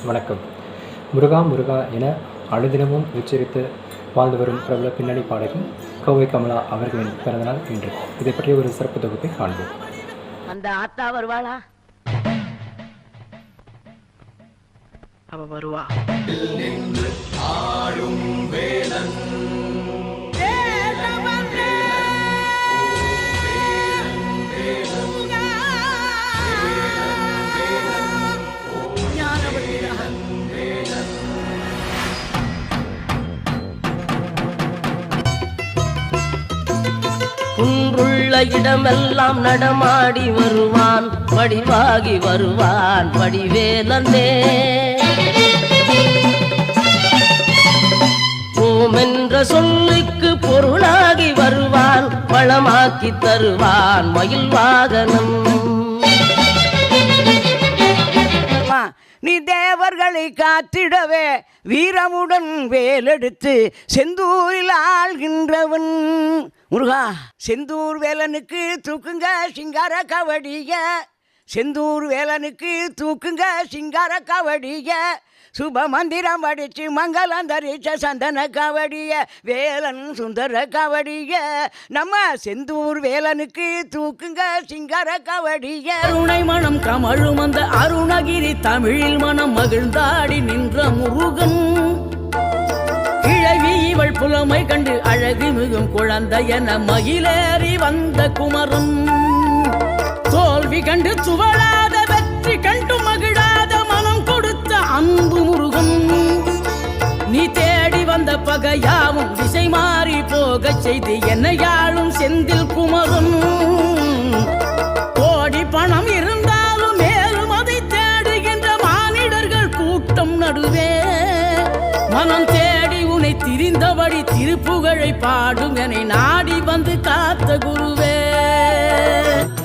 வணக்கம். முருகா முருகா என அனுதினமும் உச்சரித்து வாழ்ந்து வரும் பிரபல பின்னணி பாடகி கோவை கமலா அவர்களின் பிறந்தநாள் இன்று. இதை பற்றிய ஒரு சிறப்பு தொகுப்பை காண்போம். அந்த ஆத்தா வருவாளா? அவ வருவா. குன்றுள்ள இடமெல்லாம் நடமாடி வருவான், வடிவாகி வருவான் வடிவேலனே. ஓம் என்ற சொல்லுக்கு பொருளாகி வருவான், வளமாக்கி தருவான் மயில் வாகனம். நீ தேவர்களை காத்திடவே வீரமுடன் வேலெடுத்து செந்தூரில் ஆள்கின்றவன் முருகா. செந்தூர் வேலனுக்கு தூக்குங்க சிங்கார கவடிய, செந்தூர் வேலனுக்கு தூக்குங்க சிங்கார கவடிய. சுப மந்திரம் படிச்சு மங்களம் தரிச்ச சந்தன கவடிய, வேலன் சுந்தர கவடிய. நம்ம செந்தூர் வேலனுக்கு தூக்குங்க சிங்கார கவடிய. அருணை மனம் கமழும் அந்த அருணகிரி தமிழில் மனம் மகிழ்ந்தாடி நின்ற முருகன். கிழவி இவள் புலமை கண்டு அழகு மிகும் குழந்தை என மகிழேறி வந்த குமரன். தோல்வி கண்டு சுவழாத வெற்றி கண்டு மகிழாத மனம் கொடுத்த அன்பு முருகன். நீ தேடி வந்த பகையாவும் திசை மாறி போக செய்து என்னையாளும் செந்தில் குமரன். கோடி பணம் இருந்தாலும் மேலும் அதை தேடுகின்ற மானிடர்கள் கூட்டம் நடுவே மனம் தேடி உன்னை திரிந்தபடி திருப்புகழை பாடும் என்னை நாடி வந்து காத்த குருவே.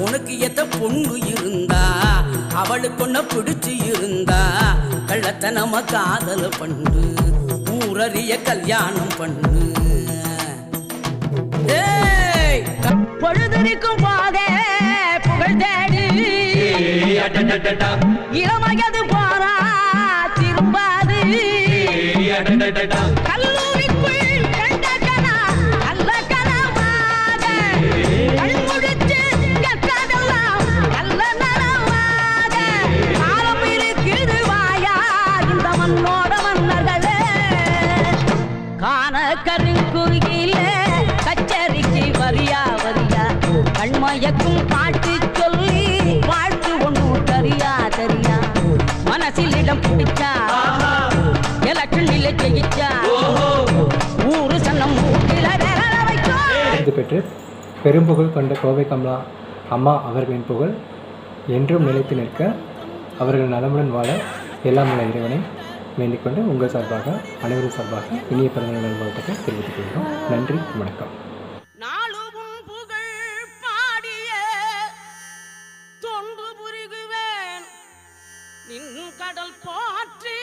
உனக்கு எத்த பொண்ணு இருந்தா அவளுக்கு ஒன்ன பிடிச்சு இருந்தா கள்ளத்தனம காதல பண்ணு, ஊரறிய கல்யாணம் பண்ணு. பொழுதுக்கும் போத புகழ் தேடி இளமையது போறா திரும்பாது. கல்லூரிக்குள் கண்ட கனா நல்ல கனவாக கண்முடிச்சு கற்றதெல்லாம் நல்ல நனவாக. காலம் இருக்குது வாயா இந்த மண்ணோட மன்னர்களே. காண கருங்குருகில கச்சரிக்கு வரியா வரியா கண்மயக்கும் பாட்டு சொல்லி வாழ்த்து ஒன்னும் தெரியா தெரியா. மனசில் இடம் பிடிச்சா பெற்று பெரும்புகழ் கொண்ட கோவை கமலா அம்மா அவர்களின் புகழ் என்றும் நிலைத்து நிற்க, அவர்கள் நலமுடன் வாழ எல்லாம் உள்ள இறைவனை வேண்டிக்கொண்டு உங்கள் சார்பாக அனைவரும் சார்பாக இனிய பிறந்தநாள் நல்வாழ்த்துக்களை தெரிவித்துக் கொள்கிறோம். நன்றி, வணக்கம். கடல் போற்றி